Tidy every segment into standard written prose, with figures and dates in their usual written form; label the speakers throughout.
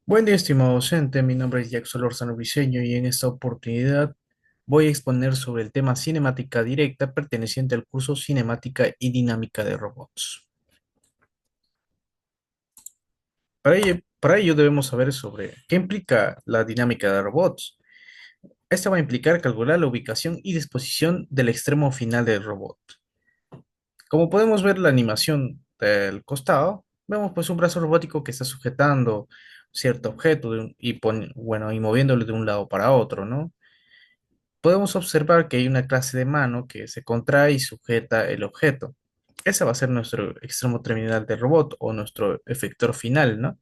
Speaker 1: Buen día, estimado docente. Mi nombre es Jackson Lórzano Briceño y en esta oportunidad voy a exponer sobre el tema cinemática directa perteneciente al curso Cinemática y Dinámica de Robots. Para ello debemos saber sobre qué implica la dinámica de robots. Esta va a implicar calcular la ubicación y disposición del extremo final del robot. Como podemos ver la animación del costado, vemos pues un brazo robótico que está sujetando cierto objeto y moviéndolo de un lado para otro, ¿no? Podemos observar que hay una clase de mano que se contrae y sujeta el objeto. Ese va a ser nuestro extremo terminal del robot o nuestro efector final, ¿no?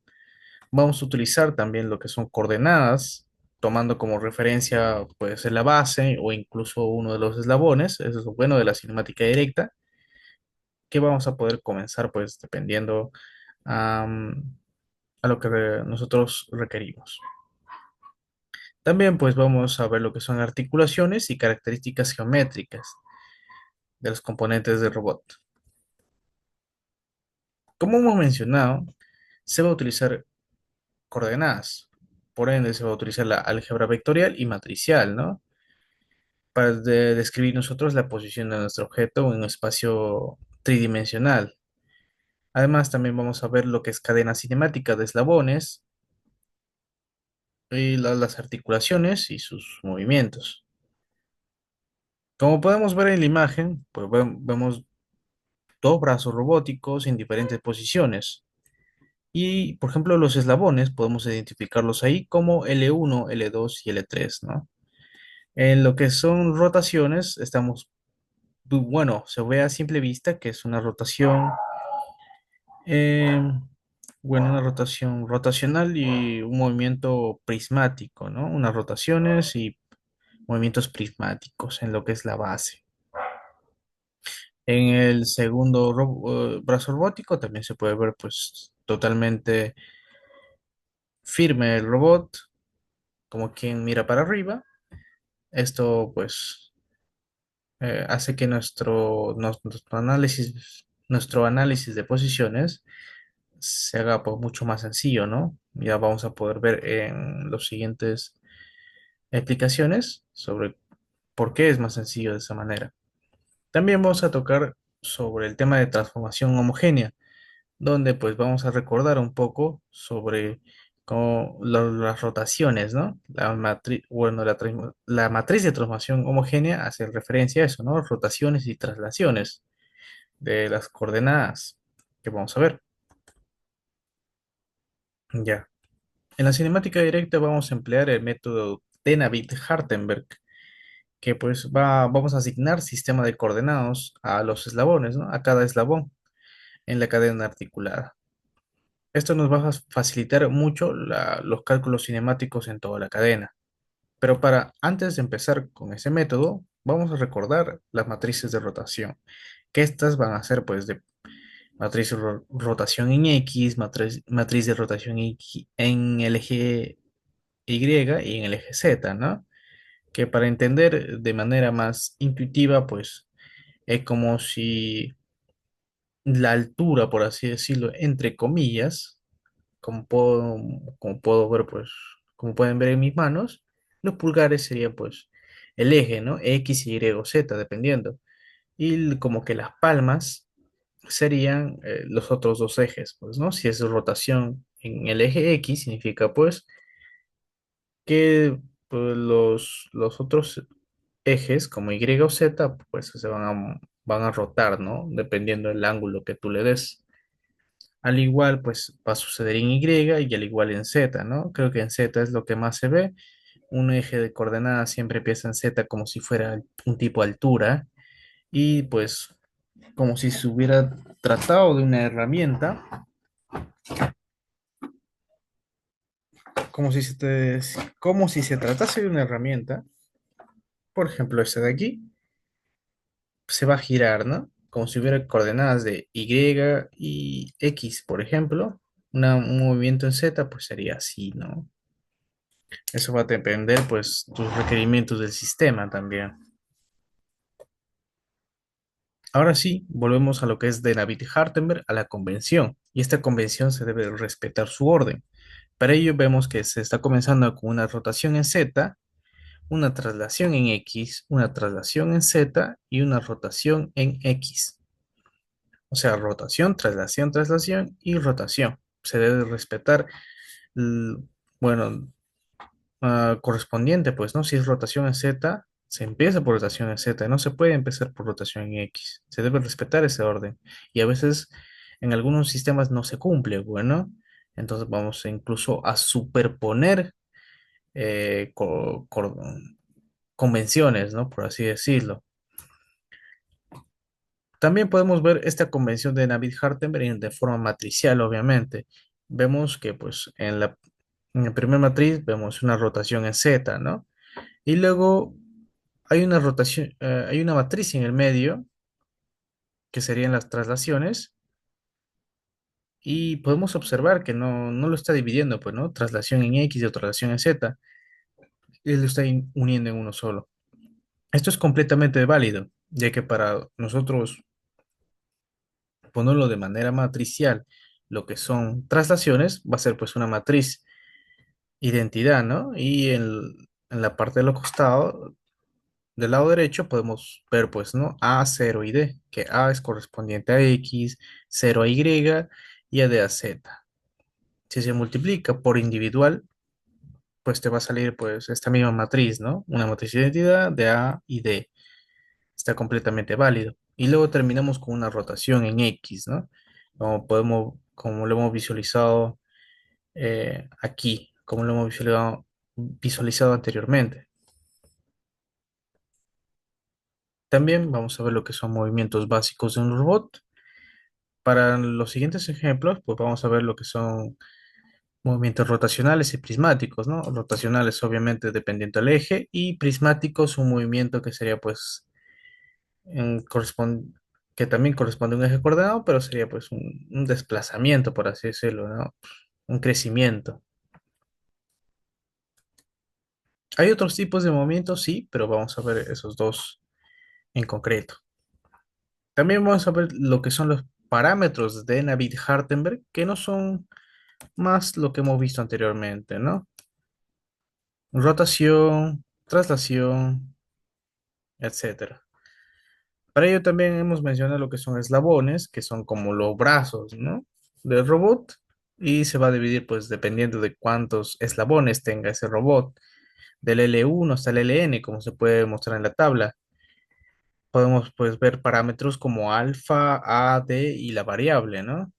Speaker 1: Vamos a utilizar también lo que son coordenadas, tomando como referencia puede ser la base o incluso uno de los eslabones. Eso es lo bueno de la cinemática directa, que vamos a poder comenzar pues dependiendo am, a lo que nosotros requerimos. También pues vamos a ver lo que son articulaciones y características geométricas de los componentes del robot. Como hemos mencionado, se va a utilizar coordenadas. Por ende, se va a utilizar la álgebra vectorial y matricial, ¿no? Para describir nosotros la posición de nuestro objeto en un espacio tridimensional. Además, también vamos a ver lo que es cadena cinemática de eslabones y las articulaciones y sus movimientos. Como podemos ver en la imagen, pues vemos dos brazos robóticos en diferentes posiciones. Y, por ejemplo, los eslabones podemos identificarlos ahí como L1, L2 y L3, ¿no? En lo que son rotaciones, bueno, se ve a simple vista que es una rotación, eh, una rotación rotacional y un movimiento prismático, ¿no? Unas rotaciones y movimientos prismáticos en lo que es la base. En el segundo brazo robótico también se puede ver, pues, totalmente firme el robot, como quien mira para arriba. Esto pues hace que nuestro análisis de posiciones se haga pues, mucho más sencillo, ¿no? Ya vamos a poder ver en los siguientes explicaciones sobre por qué es más sencillo de esa manera. También vamos a tocar sobre el tema de transformación homogénea, donde pues vamos a recordar un poco sobre las rotaciones, ¿no? La matriz de transformación homogénea hace referencia a eso, ¿no? Rotaciones y traslaciones de las coordenadas que vamos a ver. Ya. En la cinemática directa vamos a emplear el método de Navier-Hartenberg, que pues vamos a asignar sistema de coordenados a los eslabones, ¿no? A cada eslabón en la cadena articulada. Esto nos va a facilitar mucho los cálculos cinemáticos en toda la cadena. Pero antes de empezar con ese método, vamos a recordar las matrices de rotación, que estas van a ser pues de rotación en X, matriz de rotación en el eje Y y en el eje Z, ¿no? Que para entender de manera más intuitiva, pues es como si la altura, por así decirlo, entre comillas, como puedo, como puedo ver, pues, como pueden ver en mis manos, los pulgares serían, pues, el eje, ¿no? X, Y o Z, dependiendo. Y como que las palmas serían los otros dos ejes, pues, ¿no? Si es rotación en el eje X, significa, pues, que pues, los otros ejes, como Y o Z, pues, van a rotar, ¿no? Dependiendo del ángulo que tú le des. Al igual, pues va a suceder en Y y al igual en Z, ¿no? Creo que en Z es lo que más se ve. Un eje de coordenadas siempre empieza en Z como si fuera un tipo de altura y pues como si se hubiera tratado de una herramienta, como si se tratase de una herramienta, por ejemplo, esta de aquí, se va a girar, ¿no? Como si hubiera coordenadas de Y y X, por ejemplo. Un movimiento en Z, pues sería así, ¿no? Eso va a depender, pues, tus requerimientos del sistema también. Ahora sí, volvemos a lo que es de Navier-Hartenberg a la convención. Y esta convención se debe respetar su orden. Para ello vemos que se está comenzando con una rotación en Z, una traslación en X, una traslación en Z y una rotación en X. O sea, rotación, traslación, traslación y rotación. Se debe respetar, l- bueno, correspondiente, pues, ¿no? Si es rotación en Z, se empieza por rotación en Z, no se puede empezar por rotación en X. Se debe respetar ese orden. Y a veces en algunos sistemas no se cumple, bueno. Entonces vamos incluso a superponer convenciones, ¿no? Por así decirlo. También podemos ver esta convención de Navier-Hartenberg de forma matricial, obviamente. Vemos que, pues, en la primera matriz vemos una rotación en Z, ¿no? Y luego hay una rotación, hay una matriz en el medio, que serían las traslaciones, y podemos observar que no lo está dividiendo, pues, ¿no? Traslación en X y traslación en Z, él lo está uniendo en uno solo. Esto es completamente válido, ya que para nosotros ponerlo de manera matricial, lo que son traslaciones, va a ser pues una matriz identidad, ¿no? Y en la parte de los costados, del lado derecho, podemos ver pues, ¿no? A, 0 y D, que A es correspondiente a X, 0 a Y y a D a Z. Si se multiplica por individual, pues te va a salir pues esta misma matriz, ¿no? Una matriz de identidad de A y D. Está completamente válido. Y luego terminamos con una rotación en X, ¿no? Como lo hemos visualizado aquí, como lo hemos visualizado anteriormente. También vamos a ver lo que son movimientos básicos de un robot. Para los siguientes ejemplos, pues vamos a ver lo que son movimientos rotacionales y prismáticos, ¿no? Rotacionales, obviamente, dependiendo del eje, y prismáticos, un movimiento que sería, pues, que también corresponde a un eje coordenado, pero sería, pues, un desplazamiento, por así decirlo, ¿no? Un crecimiento. Hay otros tipos de movimientos, sí, pero vamos a ver esos dos en concreto. También vamos a ver lo que son los parámetros de Navier-Hartenberg, que no son más lo que hemos visto anteriormente, ¿no? Rotación, traslación, etcétera. Para ello también hemos mencionado lo que son eslabones, que son como los brazos, ¿no? Del robot, y se va a dividir, pues, dependiendo de cuántos eslabones tenga ese robot, del L1 hasta el LN, como se puede mostrar en la tabla. Podemos, pues, ver parámetros como alfa, A, D y la variable, ¿no?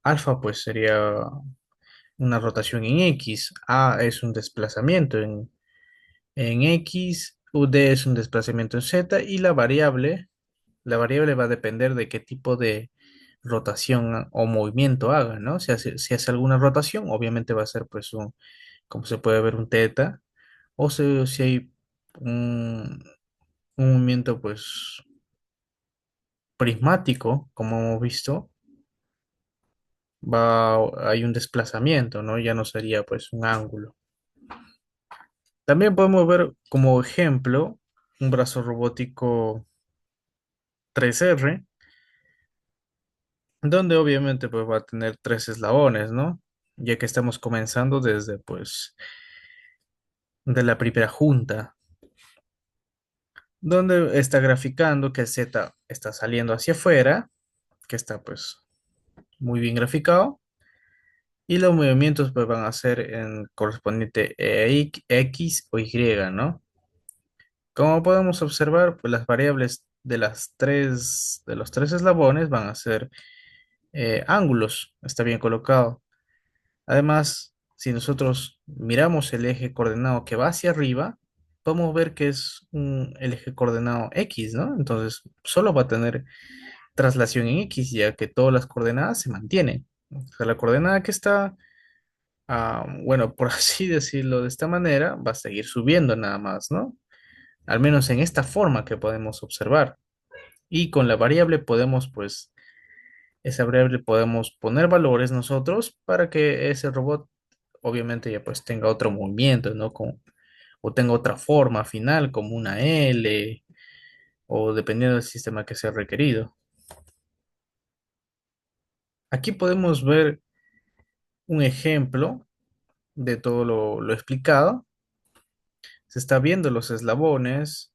Speaker 1: Alfa, pues, sería una rotación en X, A es un desplazamiento en X, UD es un desplazamiento en Z y la variable va a depender de qué tipo de rotación o movimiento haga, ¿no? Si hace alguna rotación, obviamente va a ser pues como se puede ver, un teta, o si hay un movimiento pues prismático, como hemos visto, hay un desplazamiento, ¿no? Ya no sería pues un ángulo. También podemos ver como ejemplo un brazo robótico 3R, donde obviamente pues va a tener tres eslabones, ¿no? Ya que estamos comenzando desde pues de la primera junta, donde está graficando que el Z está saliendo hacia afuera, que está pues muy bien graficado, y los movimientos pues van a ser en correspondiente X o Y, ¿no? Como podemos observar, pues las variables de los tres eslabones van a ser ángulos, está bien colocado. Además, si nosotros miramos el eje coordenado que va hacia arriba, podemos ver que es el eje coordenado X, ¿no? Entonces, solo va a tener traslación en X, ya que todas las coordenadas se mantienen. O sea, la coordenada que está, bueno, por así decirlo de esta manera, va a seguir subiendo nada más, ¿no? Al menos en esta forma que podemos observar. Y con la variable podemos, pues, esa variable podemos poner valores nosotros para que ese robot obviamente ya pues tenga otro movimiento, ¿no? O tenga otra forma final, como una L, o dependiendo del sistema que sea requerido. Aquí podemos ver un ejemplo de todo lo explicado. Se está viendo los eslabones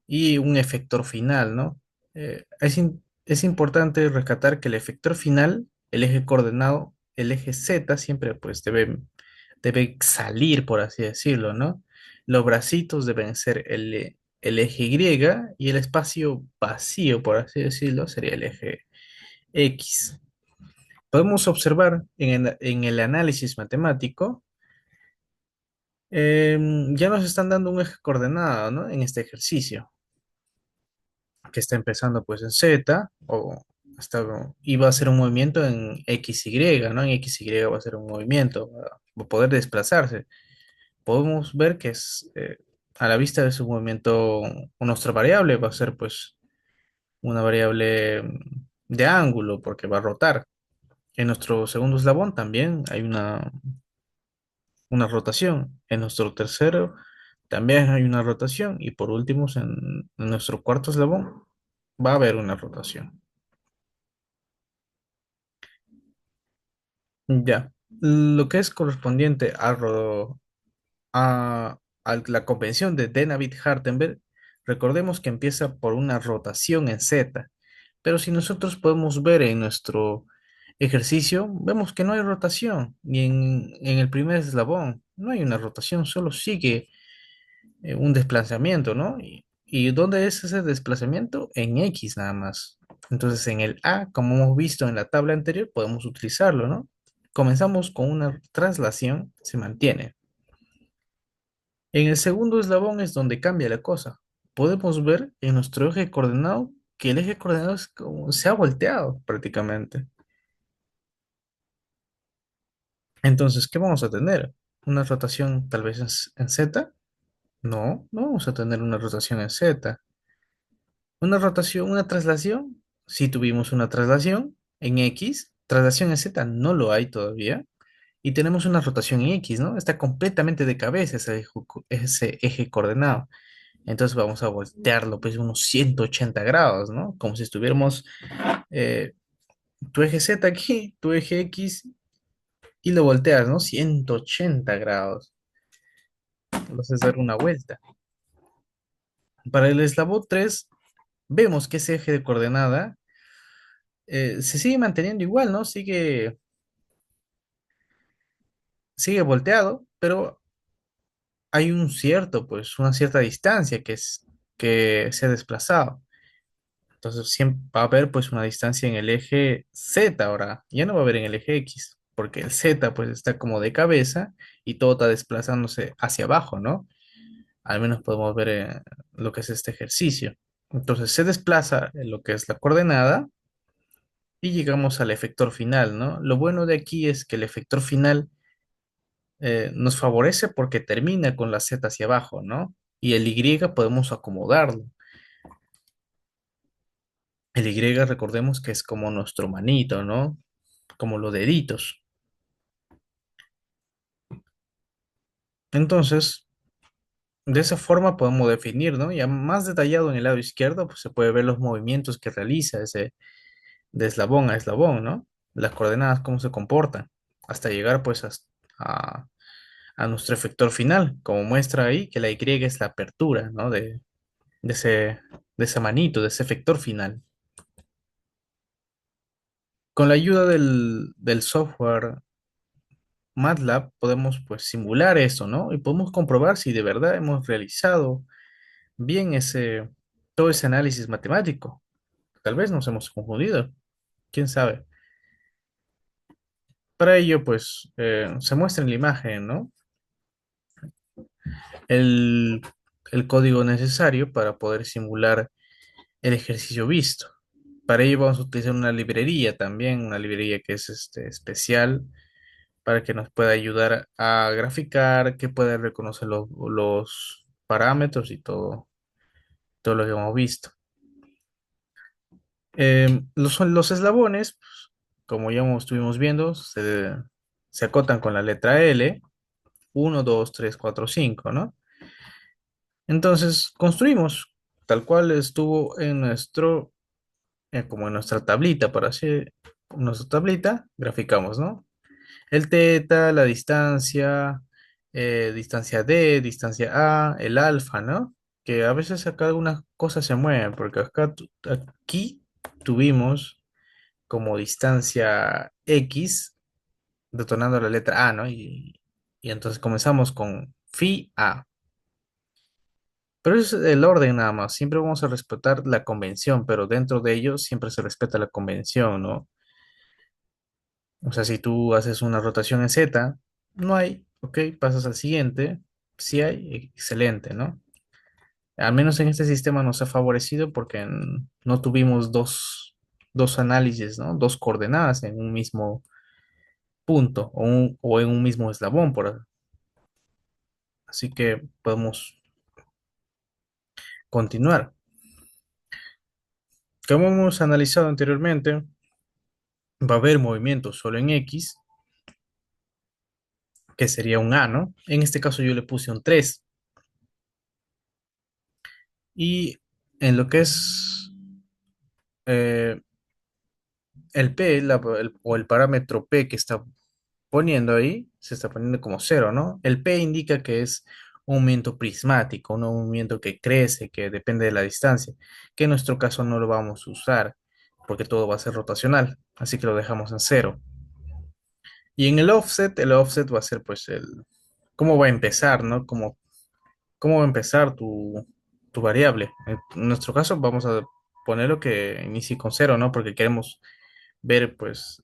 Speaker 1: y un efector final, ¿no? Es importante rescatar que el efector final, el eje coordenado, el eje Z, siempre pues debe salir, por así decirlo, ¿no? Los bracitos deben ser el eje Y y el espacio vacío, por así decirlo, sería el eje X. Podemos observar en el análisis matemático, ya nos están dando un eje coordenado, ¿no? En este ejercicio, que está empezando pues en Z, y va a ser un movimiento en XY, ¿no? En XY va a ser un movimiento, va a poder desplazarse. Podemos ver que a la vista de su movimiento, nuestra variable va a ser pues una variable de ángulo, porque va a rotar. En nuestro segundo eslabón también hay una rotación. En nuestro tercero también hay una rotación. Y por último, en nuestro cuarto eslabón va a haber una rotación. Ya. Lo que es correspondiente a la convención de Denavit-Hartenberg, recordemos que empieza por una rotación en Z. Pero si nosotros podemos ver en nuestro ejercicio, vemos que no hay rotación, ni en el primer eslabón. No hay una rotación, solo sigue un desplazamiento, ¿no? ¿Y dónde es ese desplazamiento? En X nada más. Entonces en el A, como hemos visto en la tabla anterior, podemos utilizarlo, ¿no? Comenzamos con una traslación, se mantiene. En el segundo eslabón es donde cambia la cosa. Podemos ver en nuestro eje coordenado que el eje coordenado es como, se ha volteado prácticamente. Entonces, ¿qué vamos a tener? ¿Una rotación tal vez en Z? No, no vamos a tener una rotación en Z. Una rotación, una traslación. Si tuvimos una traslación en X, traslación en Z no lo hay todavía. Y tenemos una rotación en X, ¿no? Está completamente de cabeza ese eje coordenado. Entonces vamos a voltearlo pues unos 180 grados, ¿no? Como si estuviéramos eh, tu eje Z aquí, tu eje X y lo volteas, ¿no? 180 grados. Entonces dar una vuelta. Para el eslabón 3 vemos que ese eje de coordenada se sigue manteniendo igual, ¿no? Sigue volteado, pero hay pues, una cierta distancia que se ha desplazado. Entonces siempre va a haber pues una distancia en el eje Z ahora, ya no va a haber en el eje X, porque el Z pues está como de cabeza y todo está desplazándose hacia abajo, ¿no? Al menos podemos ver lo que es este ejercicio. Entonces se desplaza en lo que es la coordenada y llegamos al efector final, ¿no? Lo bueno de aquí es que el efector final nos favorece porque termina con la Z hacia abajo, ¿no? Y el Y podemos acomodarlo. El Y recordemos que es como nuestro manito, ¿no? Como los deditos. Entonces, de esa forma podemos definir, ¿no? Ya más detallado en el lado izquierdo, pues se puede ver los movimientos que realiza ese de eslabón a eslabón, ¿no? Las coordenadas, cómo se comportan, hasta llegar pues a, a nuestro efector final, como muestra ahí que la Y es la apertura, ¿no? De de ese manito, de ese efector final. Con la ayuda del software MATLAB podemos pues simular eso, ¿no? Y podemos comprobar si de verdad hemos realizado bien todo ese análisis matemático. Tal vez nos hemos confundido, quién sabe. Para ello, pues, se muestra en la imagen, ¿no? El, el código necesario para poder simular el ejercicio visto. Para ello vamos a utilizar una librería también, una librería que es especial para que nos pueda ayudar a graficar, que pueda reconocer los parámetros y todo lo que hemos visto. Los eslabones, pues, como ya estuvimos viendo, se acotan con la letra L, 1, 2, 3, 4, 5, ¿no? Entonces, construimos tal cual estuvo como en nuestra tablita, para así, nuestra tablita, graficamos, ¿no? El teta, la distancia, distancia D, distancia A, el alfa, ¿no? Que a veces acá algunas cosas se mueven, porque aquí tuvimos como distancia X detonando la letra A, ¿no? Y entonces comenzamos con phi A. Pero es el orden nada más. Siempre vamos a respetar la convención, pero dentro de ello siempre se respeta la convención, ¿no? O sea, si tú haces una rotación en Z, no hay, ok, pasas al siguiente. Si hay, excelente, ¿no? Al menos en este sistema nos ha favorecido porque no tuvimos dos análisis, ¿no? Dos coordenadas en un mismo punto o en un mismo eslabón, así que podemos continuar. Como hemos analizado anteriormente, va a haber movimiento solo en X, que sería un A, ¿no? En este caso yo le puse un 3. Y en lo que es eh, el P, o el parámetro P que está poniendo ahí, se está poniendo como cero, ¿no? El P indica que es un movimiento prismático, un movimiento que crece, que depende de la distancia, que en nuestro caso no lo vamos a usar, porque todo va a ser rotacional, así que lo dejamos en cero. Y en el offset va a ser pues cómo va a empezar, ¿no? Cómo va a empezar tu variable. En nuestro caso vamos a ponerlo que inicie con cero, ¿no? Porque queremos ver pues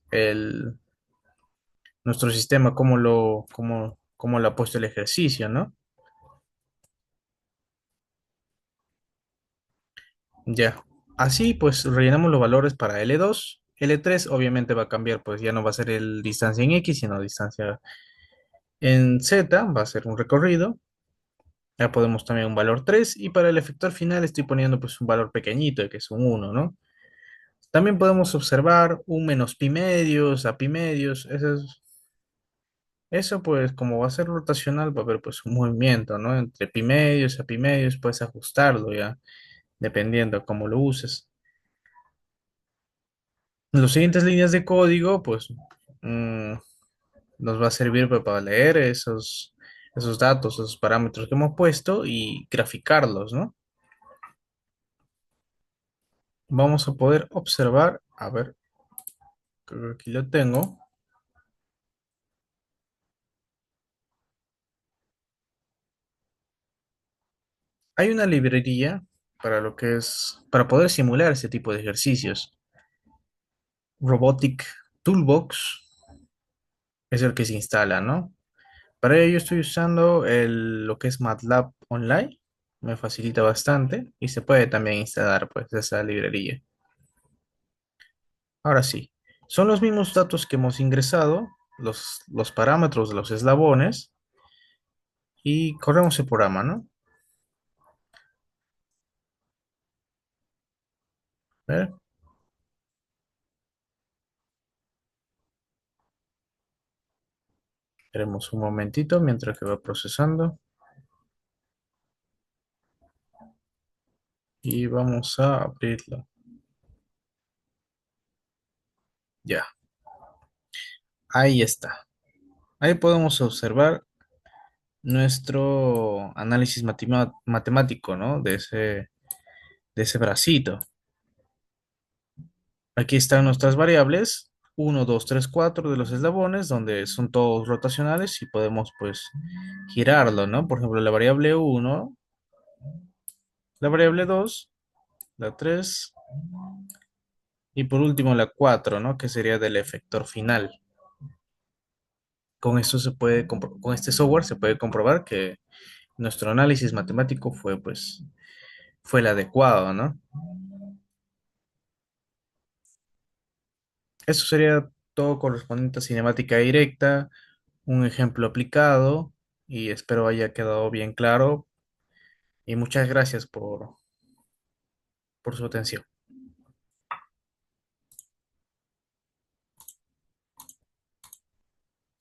Speaker 1: nuestro sistema, cómo lo ha puesto el ejercicio, ¿no? Ya. Así pues rellenamos los valores para L2. L3 obviamente va a cambiar, pues ya no va a ser el distancia en X, sino distancia en Z, va a ser un recorrido. Ya podemos también un valor 3 y para el efector final estoy poniendo pues un valor pequeñito, que es un 1, ¿no? También podemos observar un menos pi medios, a pi medios, eso pues como va a ser rotacional va a haber pues un movimiento, ¿no? Entre pi medios a pi medios puedes ajustarlo ya, dependiendo de cómo lo uses. Las siguientes líneas de código pues mm, nos va a servir pues, para leer esos datos, esos parámetros que hemos puesto y graficarlos, ¿no? Vamos a poder observar, a ver, creo que aquí lo tengo. Hay una librería para lo que es, para poder simular ese tipo de ejercicios. Robotic Toolbox es el que se instala, ¿no? Para ello estoy usando lo que es MATLAB Online. Me facilita bastante y se puede también instalar pues esa librería. Ahora sí, son los mismos datos que hemos ingresado, los parámetros de los eslabones y corremos el programa, ¿no? A ver, esperemos un momentito mientras que va procesando y vamos a abrirlo. Ya, ahí está. Ahí podemos observar nuestro análisis matemático, ¿no? De ese bracito. Aquí están nuestras variables, uno 2 3 4 de los eslabones, donde son todos rotacionales y podemos, pues, girarlo, ¿no? Por ejemplo, la variable uno, la variable 2, la 3 y por último la 4, ¿no? Que sería del efector final. Con esto con este software se puede comprobar que nuestro análisis matemático fue, pues, fue el adecuado, ¿no? Eso sería todo correspondiente a cinemática directa, un ejemplo aplicado y espero haya quedado bien claro y muchas gracias por su atención.